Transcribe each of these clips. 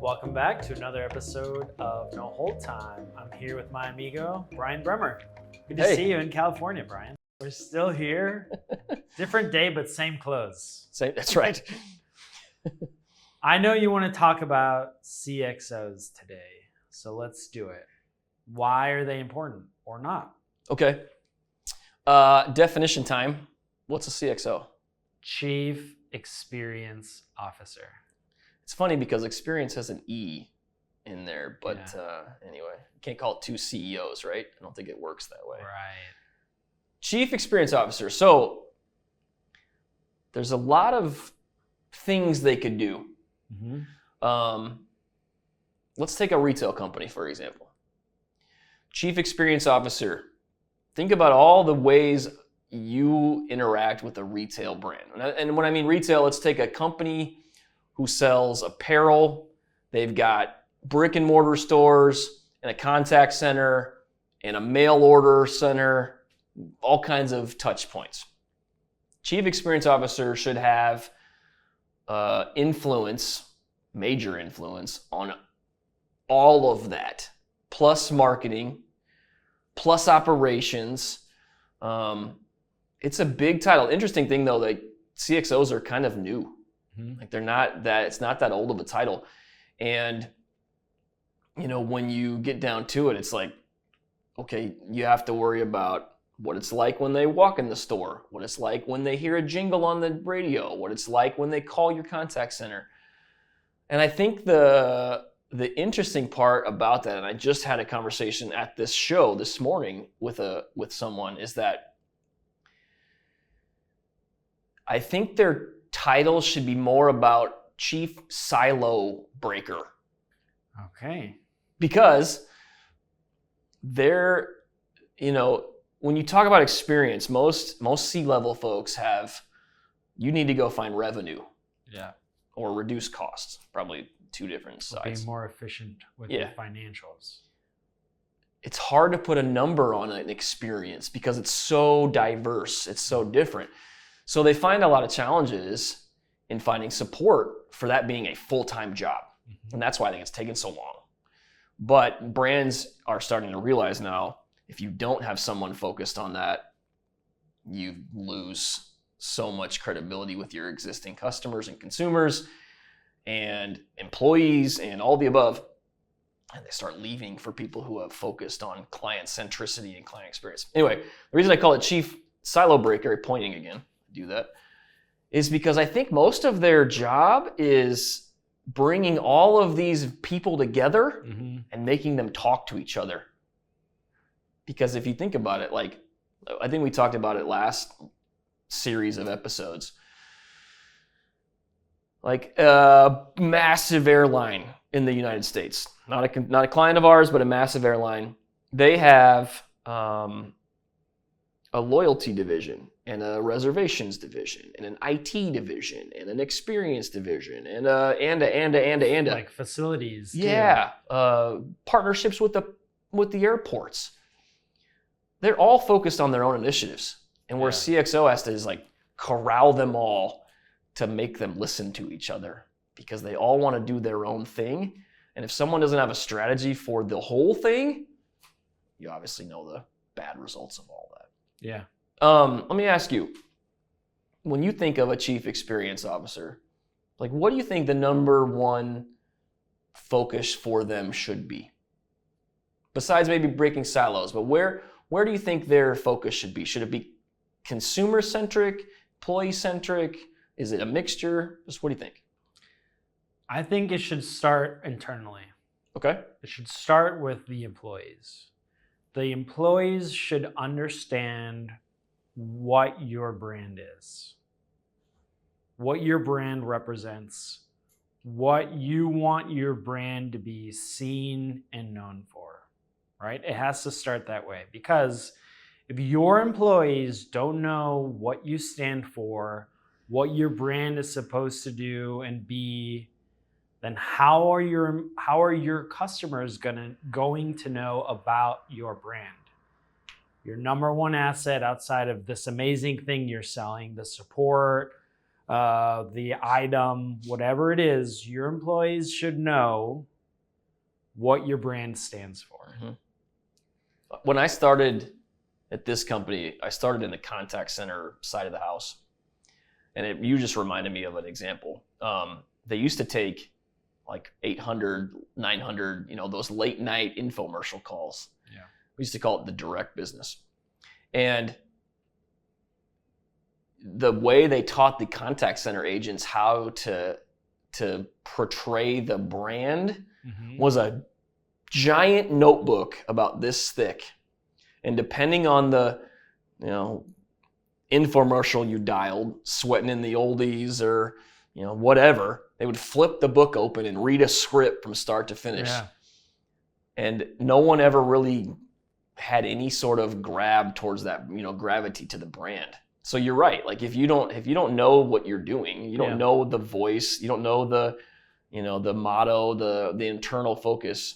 Welcome back to another episode of No Hold Time. I'm here with my amigo, Brian Bremer. Good to see you in California, Brian. We're still here. Different day, but same clothes. That's right. I know you want to talk about CXOs today, so let's do it. Why are they important or not? Okay. Definition time. What's a CXO? Chief Experience Officer. It's funny because experience has an E in there, but anyway, you can't call it two CEOs, right? I don't think it works that way. Right. Chief Experience Officer. So there's a lot of things they could do. Mm-hmm. Let's take a retail company, for example. Chief Experience Officer. Think about all the ways you interact with a retail brand. And when I mean retail, let's take a company who sells apparel. They've got brick and mortar stores and a contact center and a mail order center, all kinds of touch points. Chief Experience Officer should have major influence on all of that, plus marketing, plus operations. It's a big title. Interesting thing though, like CXOs are kind of new. Like it's not that old of a title. And, when you get down to it, it's like, okay, you have to worry about what it's like when they walk in the store, what it's like when they hear a jingle on the radio, what it's like when they call your contact center. And I think the interesting part about that, and I just had a conversation at this show this morning with someone, is that I think their title should be more about chief silo breaker. Okay. Because they're, when you talk about experience, most C-level folks you need to go find revenue. Yeah. Or reduce costs. Probably two different sides. Be more efficient with your financials. It's hard to put a number on an experience because it's so diverse. It's so different. So they find a lot of challenges in finding support for that being a full-time job. Mm-hmm. And that's why I think it's taken so long. But brands are starting to realize now, if you don't have someone focused on that, you lose so much credibility with your existing customers and consumers and employees and all the above. And they start leaving for people who have focused on client centricity and client experience. Anyway, the reason I call it chief silo breaker, pointing again, do that, is because I think most of their job is bringing all of these people together and making them talk to each other. Because if you think about it, like, I think we talked about it last series of episodes, like a massive airline in the United States, not a client of ours, but a massive airline. They have a loyalty division and a reservations division and an IT division and an experience division and a like facilities. Yeah, partnerships with the airports. They're all focused on their own initiatives, and where CXO has to is like corral them all to make them listen to each other because they all want to do their own thing. And if someone doesn't have a strategy for the whole thing, you obviously know the bad results of all that. Yeah. Let me ask you, when you think of a chief experience officer, like what do you think the number one focus for them should be? Besides maybe breaking silos, but where do you think their focus should be? Should it be consumer-centric, employee-centric? Is it a mixture? Just what do you think? I think it should start internally. Okay. It should start with the employees. The employees should understand what your brand is, what your brand represents, what you want your brand to be seen and known for, right? It has to start that way, because if your employees don't know what you stand for, what your brand is supposed to do and be, then how are your customers going to know about your brand? Your number one asset outside of this amazing thing you're selling, the support, the item, whatever it is, your employees should know what your brand stands for. Mm-hmm. When I started at this company, I started in the contact center side of the house. And you just reminded me of an example. They used to take like 800, 900, those late night infomercial calls. Yeah. We used to call it the direct business. And the way they taught the contact center agents how to portray the brand was a giant notebook about this thick. And depending on the, infomercial you dialed, sweating in the oldies or, whatever, they would flip the book open and read a script from start to finish. Yeah. And no one ever really had any sort of grab towards that, gravity to the brand. So you're right. Like if you don't know what you're doing, you don't know the voice, you don't know the, the motto, the internal focus,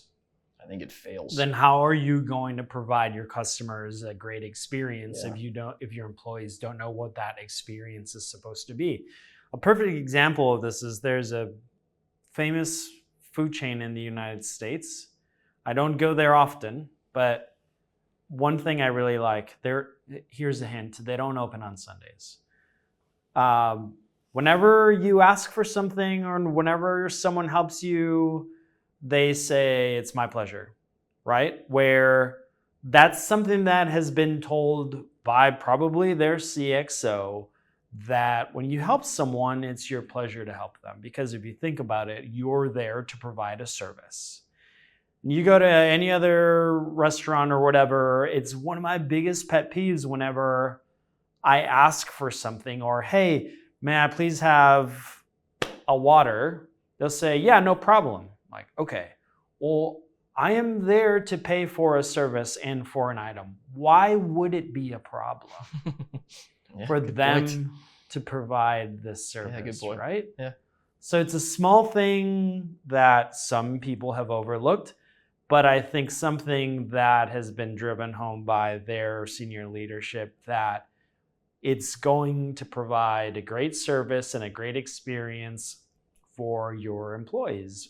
I think it fails. Then how are you going to provide your customers a great experience if your employees don't know what that experience is supposed to be? A perfect example of this is there's a famous food chain in the United States. I don't go there often, but one thing I really like, here's a hint, they don't open on Sundays. Whenever you ask for something or whenever someone helps you, they say, it's my pleasure, right? Where that's something that has been told by probably their CXO, that when you help someone, it's your pleasure to help them. Because if you think about it, you're there to provide a service. You go to any other restaurant or whatever, it's one of my biggest pet peeves whenever I ask for something or, hey, may I please have a water? They'll say, yeah, no problem. Like, okay, well, I am there to pay for a service and for an item. Why would it be a problem for them to provide this service, good point. right? Yeah. So it's a small thing that some people have overlooked, but I think something that has been driven home by their senior leadership, that it's going to provide a great service and a great experience for your employees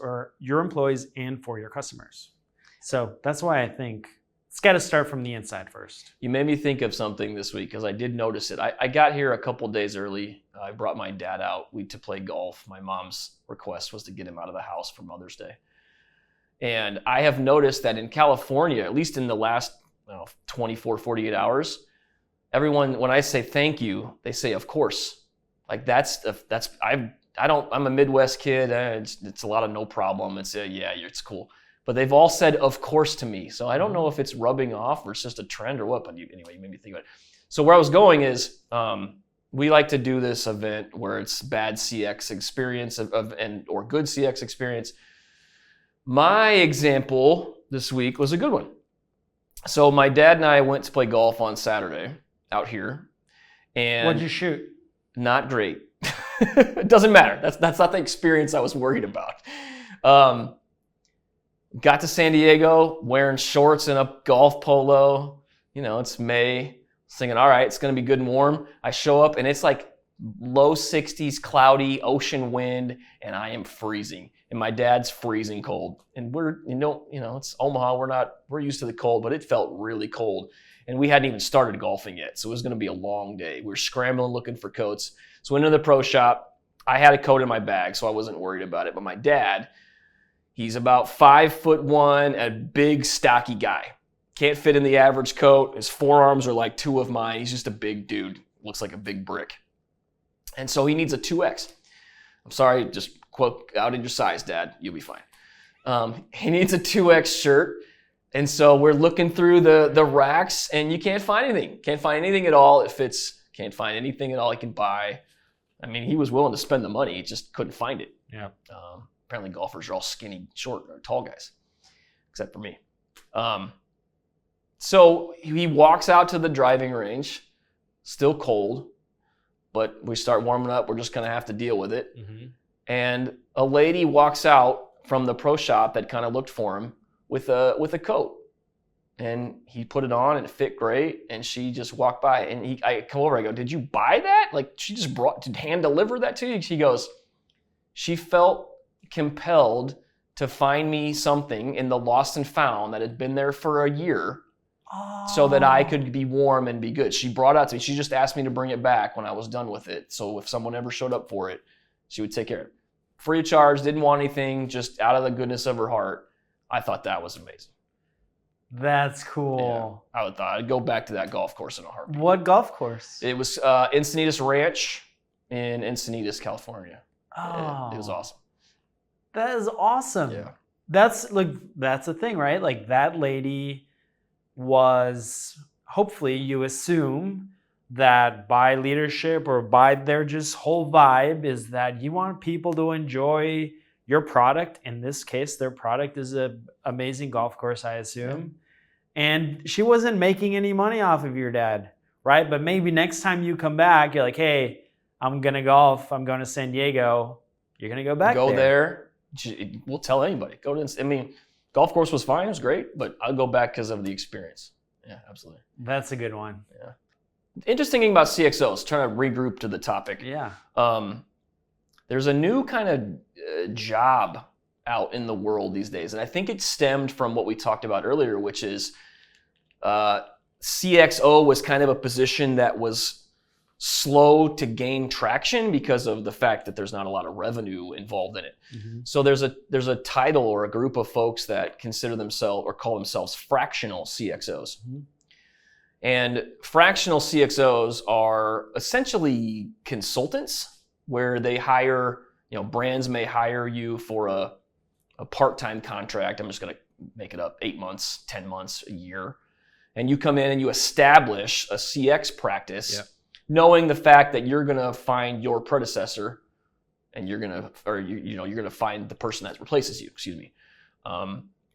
and for your customers. So that's why I think it's got to start from the inside first. You made me think of something this week because I did notice it. I got here a couple days early. I brought my dad out to play golf. My mom's request was to get him out of the house for Mother's Day. And I have noticed that in California, at least in the last 24, 48 hours, everyone, when I say thank you, they say, of course. Like I'm a Midwest kid. It's a lot of no problem. It's it's cool. But they've all said of course to me. So I don't know if it's rubbing off or it's just a trend or what. But anyway, you made me think about it. So where I was going is we like to do this event where it's bad CX experience or good CX experience. My example this week was a good one. So my dad and I went to play golf on Saturday out here. And what'd you shoot? Not great. It doesn't matter. That's not the experience I was worried about. Got to San Diego wearing shorts and a golf polo. It's May. Thinking, all right, it's going to be good and warm. I show up and it's like low 60s, cloudy, ocean wind, and I am freezing. And my dad's freezing cold. And we're, it's Omaha. We're used to the cold, but it felt really cold. And we hadn't even started golfing yet. So it was going to be a long day. We were scrambling, looking for coats. So went into the pro shop. I had a coat in my bag, so I wasn't worried about it. But my dad, he's about 5'1", a big, stocky guy. Can't fit in the average coat. His forearms are like two of mine. He's just a big dude. Looks like a big brick. And so he needs a 2X. I'm sorry, just quote out in your size, Dad. You'll be fine. He needs a 2X shirt. And so we're looking through the racks, and you can't find anything. Can't find anything at all. It fits. Can't find anything at all he can buy. I mean, he was willing to spend the money. He just couldn't find it. Yeah. Apparently golfers are all skinny, short, or tall guys, except for me. So he walks out to the driving range, still cold, but we start warming up. We're just going to have to deal with it. Mm-hmm. And a lady walks out from the pro shop that kind of looked for him with a coat. and he put it on and it fit great. And she just walked by, and I come over, I go, did you buy that? Like, she just did hand deliver that to you? She goes, she felt compelled to find me something in the lost and found that had been there for a year so that I could be warm and be good. She brought it out to me. She just asked me to bring it back when I was done with it. So if someone ever showed up for it, she would take care of it. Free of charge, didn't want anything, just out of the goodness of her heart. I thought that was amazing. That's cool. Yeah, I'd go back to that golf course in a heartbeat. What golf course? It was Encinitas Ranch in Encinitas, California. Oh, it was awesome. That is awesome. Yeah. That's the thing, right? Like, that lady was, hopefully you assume that by leadership or by their just whole vibe is that you want people to enjoy your product. In this case, their product is an amazing golf course, I assume. And she wasn't making any money off of your dad, right? But maybe next time you come back, you're like, hey, I'm going to golf. I'm going to San Diego. You're going to go back there. We'll tell anybody. Golf course was fine. It was great. But I'll go back because of the experience. Yeah, absolutely. That's a good one. Yeah. Interesting thing about CXOs, trying to regroup to the topic. Yeah. There's a new kind of job out in the world these days. And I think it stemmed from what we talked about earlier, which is CXO was kind of a position that was slow to gain traction because of the fact that there's not a lot of revenue involved in it. Mm-hmm. So there's a title or a group of folks that consider themselves or call themselves fractional CXOs. Mm-hmm. And fractional CXOs are essentially consultants where they hire, brands may hire you for a part-time contract. I'm just going to make it up, 8 months, 10 months, a year. And you come in and you establish a CX practice. Yep. Knowing the fact that you're going to find your predecessor and you're going to find the person that replaces you,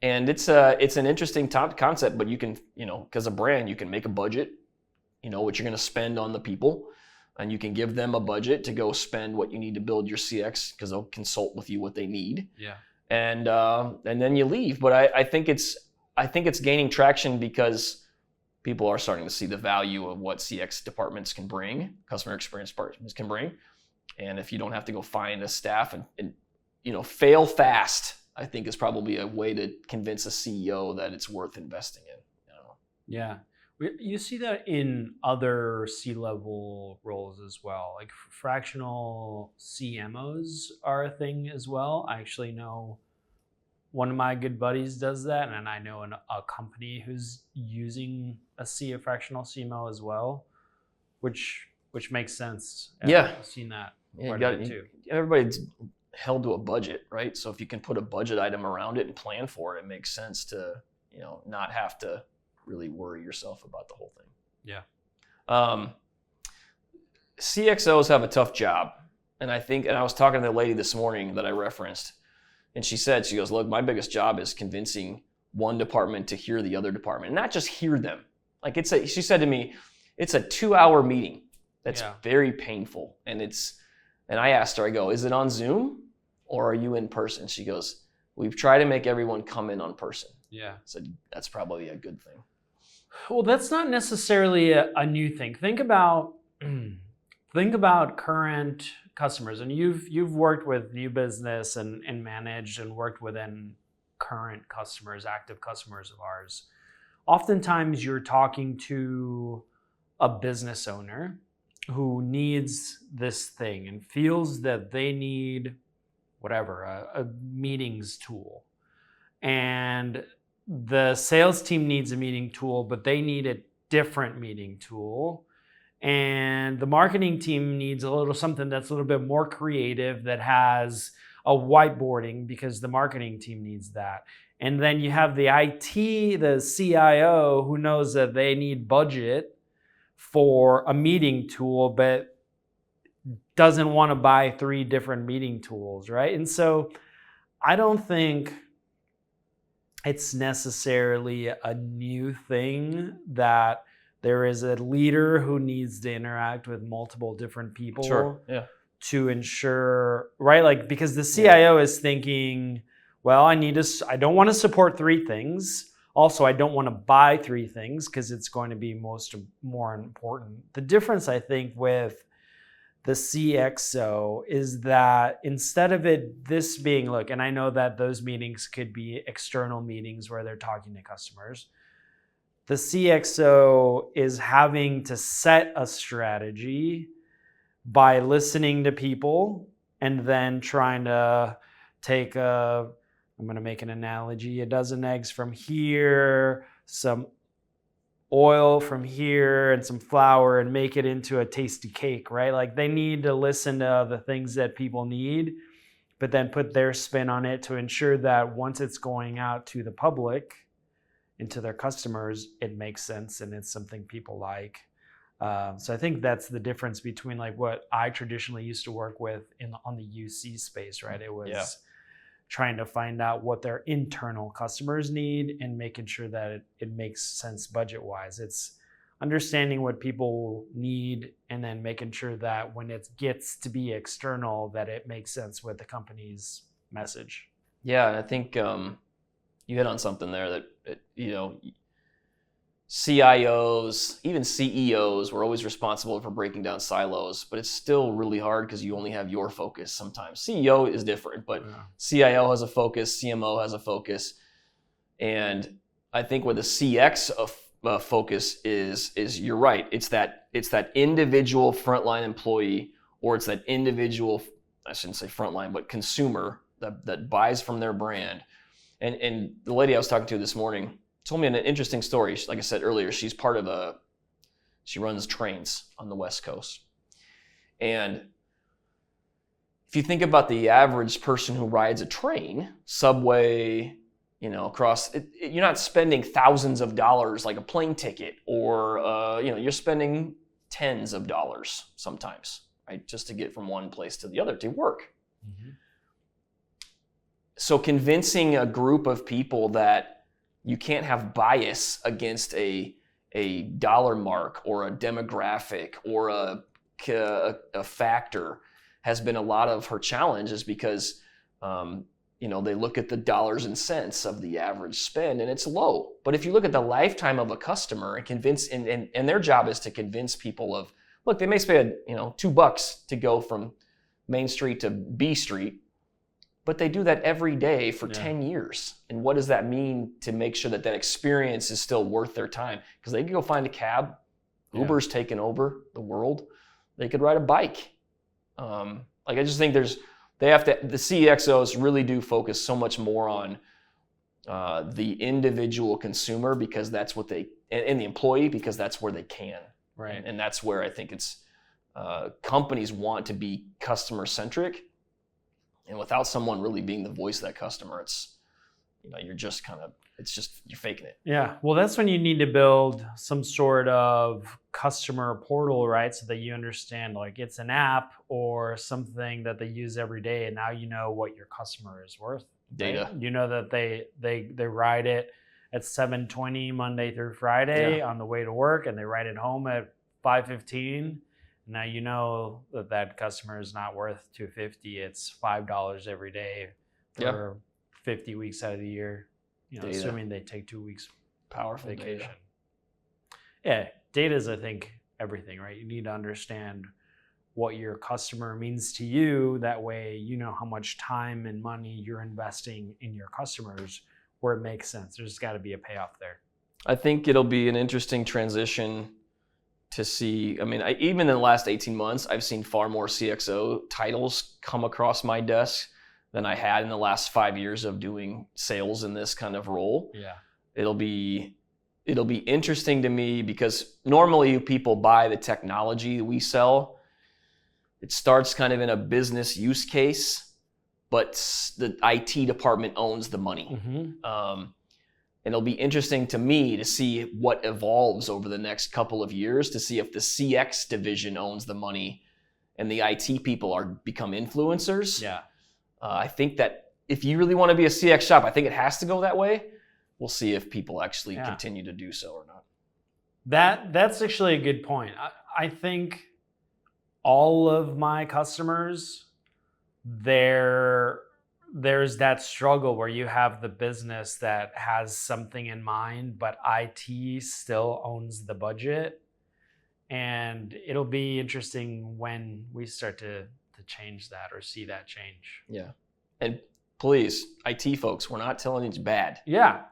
and it's an interesting concept, but you can, because a brand, you can make a budget, what you're going to spend on the people, and you can give them a budget to go spend what you need to build your CX because they'll consult with you what they need. Yeah. And then you leave. But I think it's gaining traction because people are starting to see the value of what CX departments can bring, customer experience departments can bring. And if you don't have to go find a staff and fail fast, I think is probably a way to convince a CEO that it's worth investing in. Yeah. You see that in other C-level roles as well. Like fractional CMOs are a thing as well. I actually know one of my good buddies does that, and I know a company who's using a fractional CMO as well, which makes sense. Yeah, I've seen that. Yeah, everybody's held to a budget, right? So if you can put a budget item around it and plan for it, it makes sense to not have to really worry yourself about the whole thing. Yeah. CXOs have a tough job, and I was talking to the lady this morning that I referenced. And she goes, look, my biggest job is convincing one department to hear the other department, and not just hear them. Like she said to me, it's a 2-hour meeting. That's very painful. And I asked her, I go, is it on Zoom or are you in person? She goes, we've tried to make everyone come in on person. Yeah. I said, that's probably a good thing. Well, that's not necessarily a new thing. Think about current customers, and you've worked with new business and managed and worked within current customers, active customers of ours. Oftentimes you're talking to a business owner who needs this thing and feels that they need whatever, a meetings tool. And the sales team needs a meeting tool, but they need a different meeting tool. And the marketing team needs something that's a little bit more creative that has a whiteboarding because the marketing team needs that. And then you have the IT, the CIO, who knows that they need budget for a meeting tool, but doesn't want to buy 3 different meeting tools, right? And so I don't think it's necessarily a new thing that there is a leader who needs to interact with multiple different people to ensure, right? Like, because the CIO is thinking, well, I don't want to support 3 things. Also, I don't want to buy 3 things because it's going to be more important. The difference, I think, with the CXO is that instead of this being, look, and I know that those meetings could be external meetings where they're talking to customers. The CXO is having to set a strategy by listening to people and then trying to take I'm going to make an analogy, a dozen eggs from here, some oil from here and some flour and make it into a tasty cake, right? Like they need to listen to the things that people need, but then put their spin on it to ensure that once it's going out to the public and to their customers, it makes sense and it's something people like. So I think that's the difference between like what I traditionally used to work with on the UC space, right? It was trying to find out what their internal customers need and making sure that it makes sense budget-wise. It's understanding what people need and then making sure that when it gets to be external, that it makes sense with the company's message. Yeah, and I think you hit on something there that CIOs, even CEOs, were always responsible for breaking down silos, but it's still really hard because you only have your focus sometimes. CEO is different, but CIO has a focus, CMO has a focus. And I think where the CX focus is you're right. It's that individual frontline employee, or it's that individual, I shouldn't say frontline, but consumer that buys from their brand. And the lady I was talking to this morning told me an interesting story. Like I said earlier, she runs trains on the West Coast. And if you think about the average person who rides a train, subway, across, you're not spending thousands of dollars like a plane ticket, or you're spending tens of dollars sometimes, right, just to get from one place to the other to work. Mm-hmm. So convincing a group of people that you can't have bias against a dollar mark or a demographic or a factor has been a lot of her challenges, because they look at the dollars and cents of the average spend and it's low. But if you look at the lifetime of a customer and convince, and their job is to convince people of, look, they may spend $2 to go from Main Street to B Street, but they do that every day for 10 years. And what does that mean to make sure that experience is still worth their time? Because they can go find a cab. Uber's taken over the world. They could ride a bike. I just think the CXOs really do focus so much more on the individual consumer, because that's what and the employee, because that's where they can. Right. And that's where I think it's companies want to be customer centric. And without someone really being the voice of that customer, it's, you're just you're faking it. Yeah. Well, that's when you need to build some sort of customer portal, right? So that you understand, like, it's an app or something that they use every day. And now you know what your customer is worth. Data. Right? You know that they ride it at 7:20 Monday through Friday on the way to work, and they ride it home at 5:15. Now you know that customer is not worth $250. It's $5 every day for 50 weeks out of the year. Assuming they take 2 weeks powerful vacation. Data. Yeah, data is, I think, everything, right? You need to understand what your customer means to you. That way, you know how much time and money you're investing in your customers, where it makes sense. There's got to be a payoff there. I think it'll be an interesting transition to see. I mean, even in the last 18 months, I've seen far more CXO titles come across my desk than I had in the last 5 years of doing sales in this kind of role. Yeah. It'll be interesting to me, because normally people buy the technology we sell. It starts kind of in a business use case, but the IT department owns the money. Mm-hmm. And it'll be interesting to me to see what evolves over the next couple of years, to see if the CX division owns the money and the IT people become influencers. Yeah. I think that if you really want to be a CX shop, I think it has to go that way. We'll see if people actually continue to do so or not. That's actually a good point. I think all of my customers, their there's that struggle where you have the business that has something in mind, but IT still owns the budget. And it'll be interesting when we start to change that or see that change. Yeah. And please, IT folks, we're not telling you it's bad. Yeah.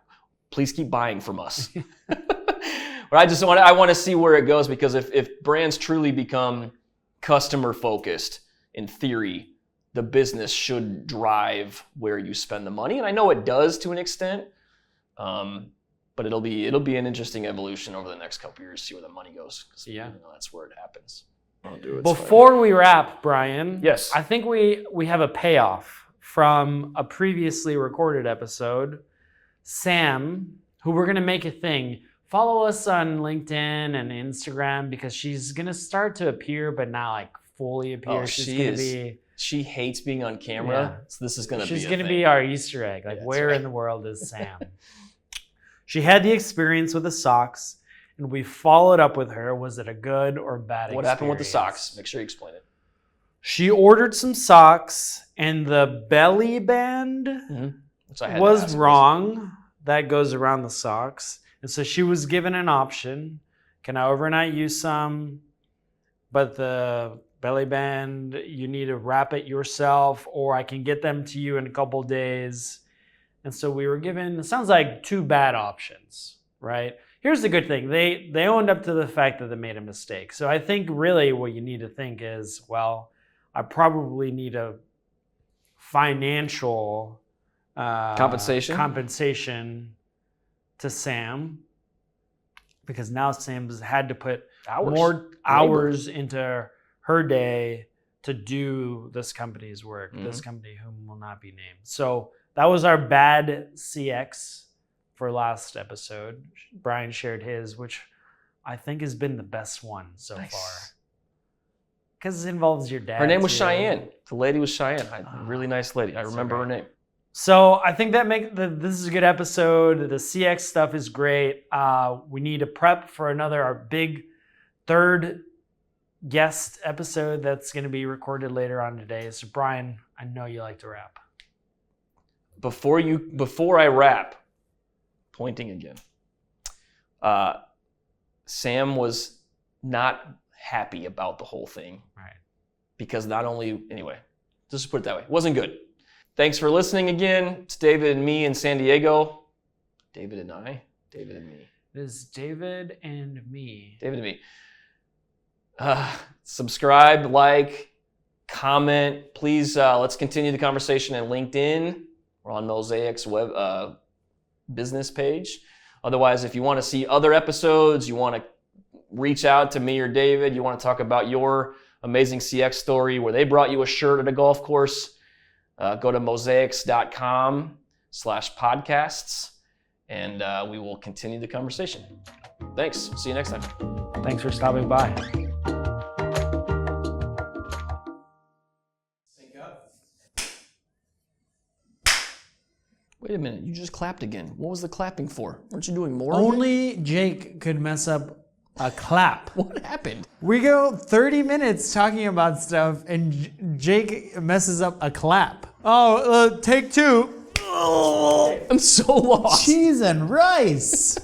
Please keep buying from us. But I want to see where it goes, because if brands truly become customer focused, in theory, the business should drive where you spend the money. And I know it does to an extent. But it'll be an interesting evolution over the next couple of years to see where the money goes. Yeah, that's where it happens. I'll do it. Before we wrap, Brian, yes, I think we have a payoff from a previously recorded episode. Sam, who we're gonna make a thing. Follow us on LinkedIn and Instagram, because she's gonna start to appear, but not like fully appear. She hates being on camera, so this is gonna. She's gonna be our Easter egg. Like, where in the world is Sam? She had the experience with the socks, and we followed up with her. Was it a good or bad experience? What happened with the socks? Make sure you explain it. She ordered some socks, and the belly band was wrong. That goes around the socks. And so she was given an option. Can I overnight use some? But the belly band, you need to wrap it yourself, or I can get them to you in a couple days. And so we were given, it sounds like, 2 bad options, right? Here's the good thing. They owned up to the fact that they made a mistake. So I think really what you need to think is, well, I probably need a financial compensation to Sam, because now Sam's had to put more hours into her day to do this company's work, this company whom will not be named. So that was our bad CX for last episode. Brian shared his, which I think has been the best one so far. Because it involves your dad. Her name was Cheyenne. The lady was Cheyenne. Really nice lady. I remember her name. So I think this is a good episode. The CX stuff is great. We need to prep for our big 3rd guest episode that's going to be recorded later on today. So Brian, I know you like to rap. Before I wrap, pointing again, Sam was not happy about the whole thing. Right. Because anyway, just put it that way. It wasn't good. Thanks for listening again. It's David and me in San Diego. David and I. David and me. It is David and me. David and me. Subscribe, like, comment. Please, let's continue the conversation in LinkedIn. We're on Mosaic's web business page. Otherwise, if you want to see other episodes, you want to reach out to me or David, you want to talk about your amazing CX story where they brought you a shirt at a golf course, go to mosaics.com/podcasts, and we will continue the conversation. Thanks. See you next time. Thanks for stopping by. Wait a minute, you just clapped again. What was the clapping for? Weren't you doing more? Only Jake could mess up a clap. What happened? We go 30 minutes talking about stuff, and Jake messes up a clap. Oh, take 2. I'm so lost. Cheese and rice.